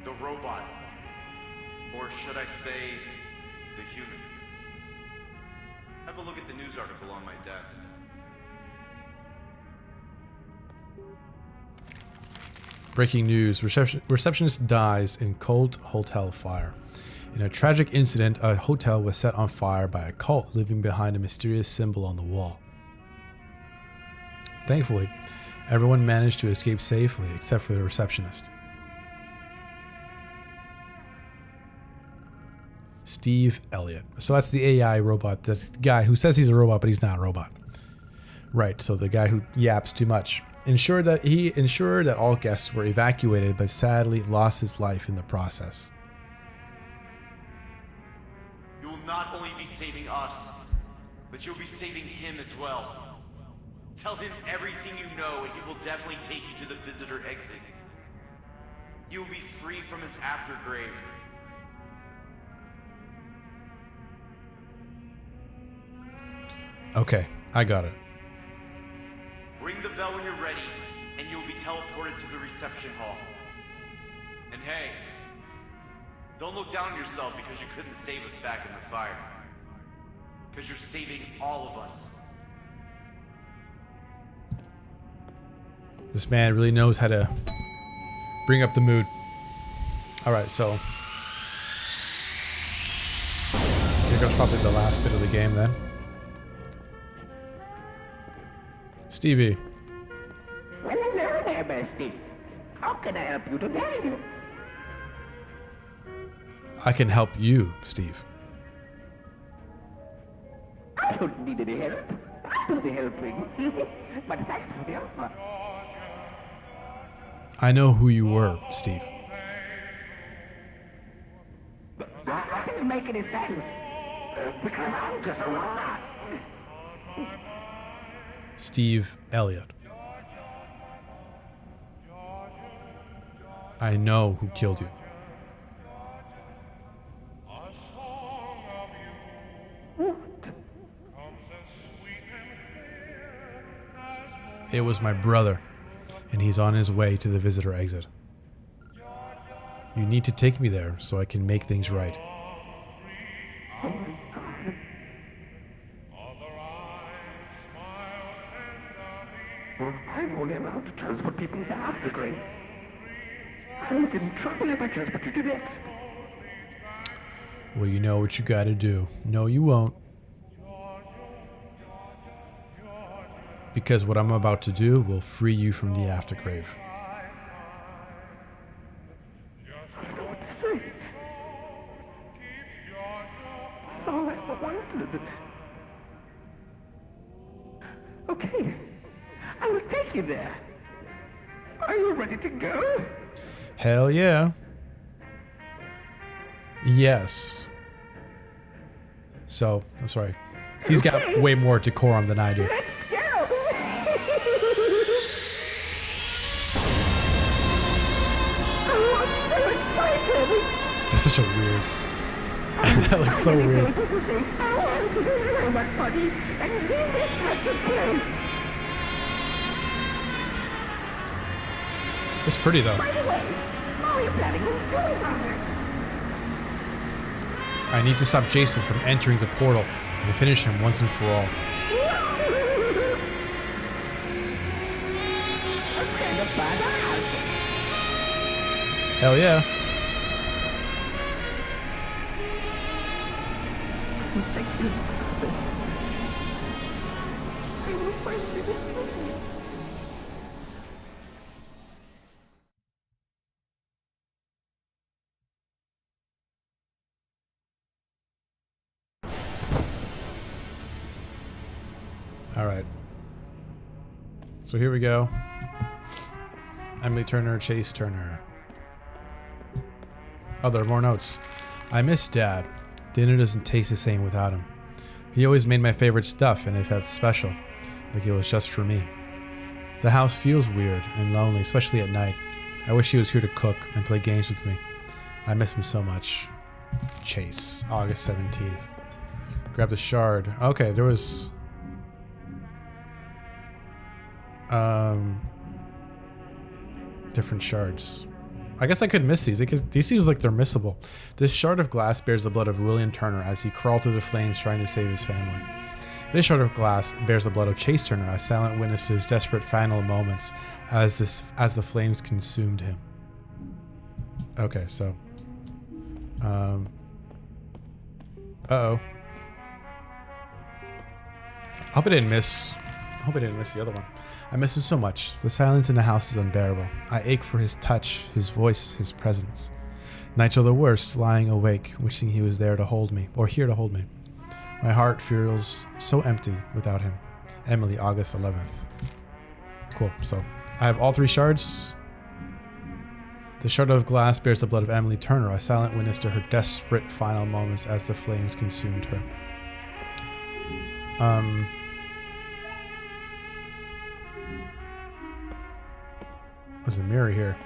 The robot. Or should I say, the human. Have a look at the news article on my desk. Breaking news. Receptionist dies in cult hotel fire. In a tragic incident, a hotel was set on fire by a cult living behind a mysterious symbol on the wall. Thankfully, everyone managed to escape safely except for the receptionist. Steve Elliott. So that's the AI robot, the guy who says he's a robot, but he's not a robot. Right, so the guy who yaps too much. He ensured that all guests were evacuated, but sadly lost his life in the process. You will not only be saving us, but you'll be saving him as well. Tell him everything you know, and he will definitely take you to the visitor exit. You will be free from his aftergrave. Okay, I got it. Ring the bell when you're ready, and you'll be teleported to the reception hall. And hey, don't look down on yourself because you couldn't save us back in the fire. Because you're saving all of us. This man really knows how to bring up the mood. Alright, so here goes probably the last bit of the game then. Stevie. Well, hello there, Bestie. How can I help you today? I can help you, Steve. I don't need any help. I do the helping. But thanks for the offer. I know who you were, Steve. That doesn't make any sense. Because I'm just a robot. Steve Elliott. I know who killed you. It was my brother, and he's on his way to the visitor exit. You need to take me there so I can make things right. I'm only allowed to transport people to aftergrade. I'll get in trouble if I transport you to next. Well, you know what you gotta do. No, you won't. Because what I'm about to do will free you from the aftergrave. I don't know what to say. It's all right for once. Okay. I will take you there. Are you ready to go? Hell yeah. Yes. So, I'm sorry. He's got way more decorum than I do. Let's go! Oh, I'm so excited! That's such a weird... that looks so weird. Oh, this is so much fun. And this has to play. It's pretty though. By the way, how are you planning on doing something? I need to stop Jason from entering the portal and finish him once and for all. That's kind of badass. Hell yeah. Thank you. I will find you. All right. So here we go. Emily Turner, Chase Turner. Oh, there are more notes. I miss Dad. Dinner doesn't taste the same without him. He always made my favorite stuff and it felt special, like it was just for me. The house feels weird and lonely, especially at night. I wish he was here to cook and play games with me. I miss him so much. Chase, August 17th. Grab the shard. Okay, there was... different shards. I guess I could miss these because these seems like they're missable. This shard of glass bears the blood of William Turner as he crawled through the flames trying to save his family. This shard of glass bears the blood of Chase Turner, a silent witness to his desperate final moments as the flames consumed him. Okay, so uh-oh. I hope I didn't miss the other one. I miss him so much. The silence in the house is unbearable. I ache for his touch, his voice, his presence. Nights are the worst, lying awake, wishing he was there to hold me, or here to hold me. My heart feels so empty without him. Emily, August 11th. Cool, so I have all 3 shards. The shard of glass bears the blood of Emily Turner, a silent witness to her desperate final moments as the flames consumed her. There's a mirror here.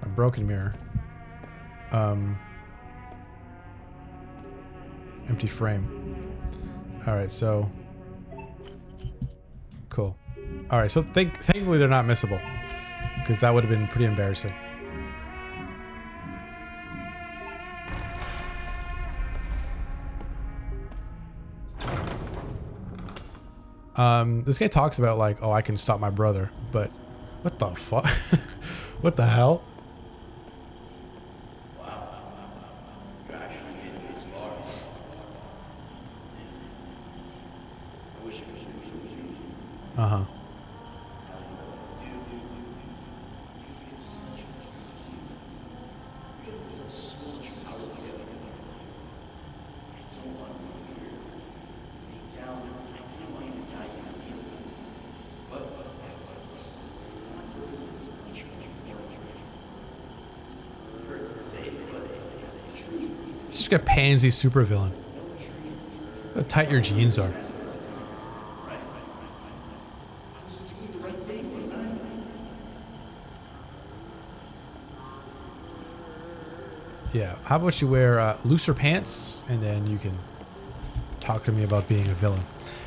A broken mirror. Empty frame. Alright, so... Cool. Alright, so thankfully they're not missable. Because that would have been pretty embarrassing. This guy talks about like, oh, I can stop my brother, but what the fuck? What the hell? Uh-huh. He's just got pansy supervillain. How tight your jeans are. Yeah, how about you wear looser pants and then you can talk to me about being a villain.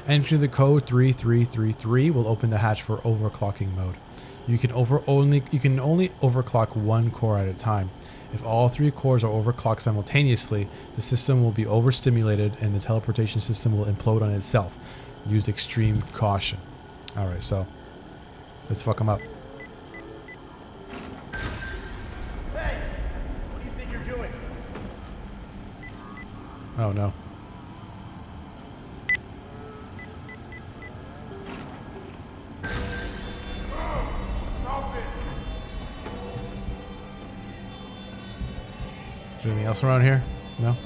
Entering the code 3333 will open the hatch for overclocking mode. You can only overclock 1 core at a time. If all 3 cores are overclocked simultaneously, the system will be overstimulated and the teleportation system will implode on itself. Use extreme caution. Alright, so let's fuck them up. Hey! What do you think you're doing? Oh no. Anything else around here? No?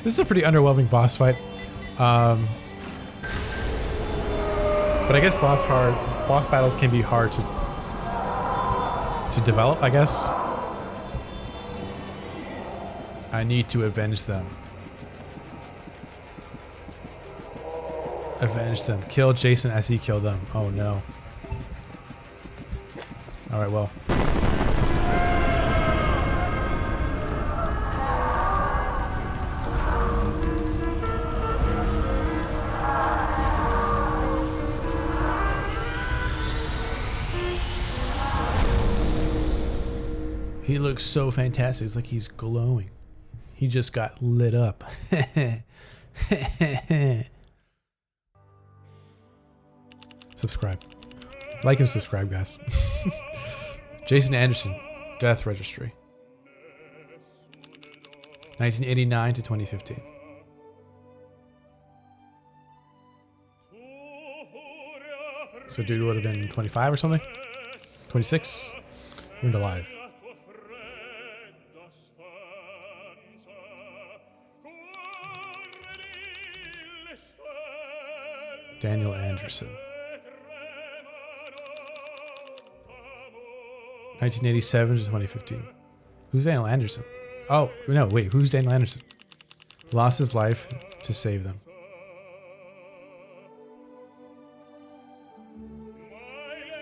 This is a pretty underwhelming boss fight. But I guess boss battles can be hard to develop, I guess. I need to avenge them. Avenge them. Kill Jason as he killed them. Oh no. Alright, well. He looks so fantastic. It's like he's glowing. He just got lit up. Subscribe. Like and subscribe, guys. Jason Anderson, Death Registry. 1989 to 2015. So dude would have been 25 or something? 26? Ruined alive. Daniel Anderson. 1987 to 2015. Who's Daniel Anderson? Oh, no, wait, who's Daniel Anderson? Lost his life to save them.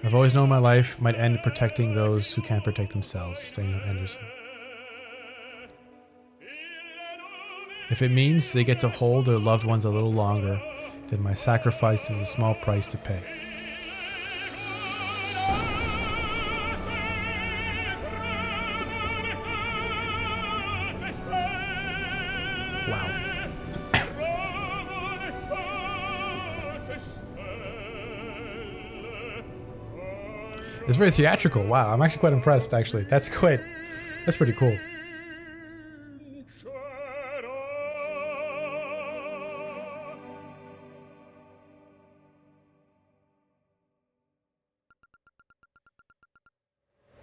I've always known my life might end protecting those who can't protect themselves. Daniel Anderson. If it means they get to hold their loved ones a little longer, then my sacrifice is a small price to pay. Wow. It's very theatrical. Wow, I'm actually quite impressed, actually. That's pretty cool.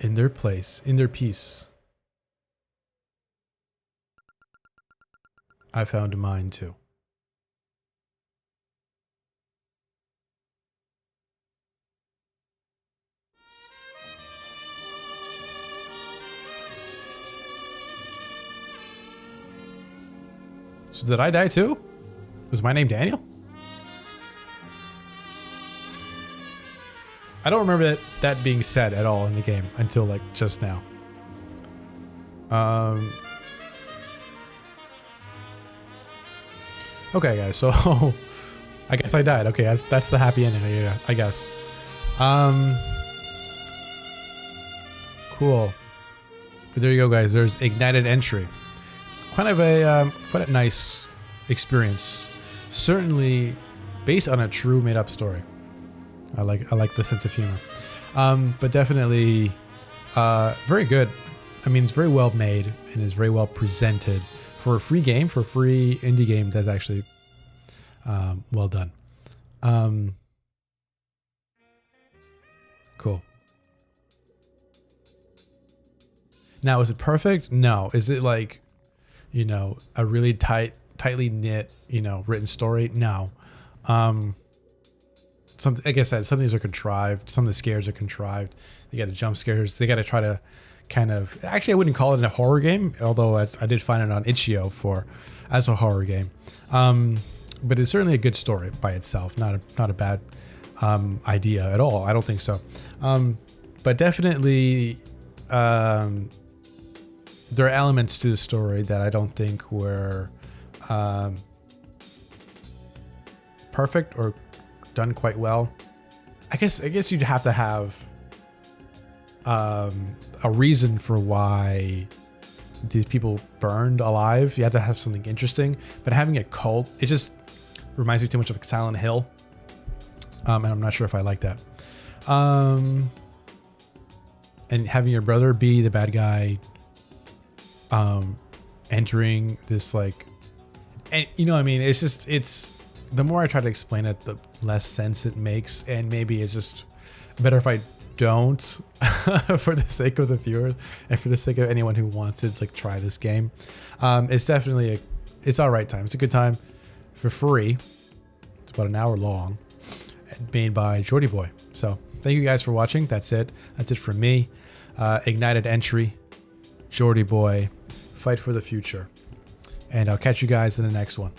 In their place, in their peace. I found mine too. So did I die too? Was my name Daniel? I don't remember that being said at all in the game until like just now. Okay, guys. So I guess I died. Okay, that's the happy ending. Yeah, I guess. Cool. But there you go, guys. There's Ignited Entry. Kind of a quite a nice experience. Certainly based on a true made-up story. I like the sense of humor, but definitely very good. I mean, it's very well made and is very well presented for a free game, for a free indie game. That's actually well done. Cool. Now, is it perfect? No. Is it like, you know, a really tightly knit, you know, written story? No. Like I said, some of these are contrived. Some of the scares are contrived. They got the jump scares. They got to try to kind of. Actually, I wouldn't call it a horror game, although I did find it on itch.io as a horror game. But it's certainly a good story by itself. Not a bad idea at all. I don't think so. But definitely, there are elements to the story that I don't think were perfect or done quite well. I guess you'd have to have a reason for why these people burned alive. You have to have something interesting. But having a cult, it just reminds me too much of like Silent Hill. And I'm not sure if I like that. And having your brother be the bad guy, entering this like, and you know what I mean? It's the more I try to explain it, the less sense it makes, and maybe it's just better if I don't, for the sake of the viewers and for the sake of anyone who wants to like try this game. It's definitely it's all right time. It's a good time for free. It's about an hour long, made by Jordy Boy. So thank you guys for watching. That's it from me. Ignited Entry, Jordy Boy, Fight for the Future, and I'll catch you guys in the next one.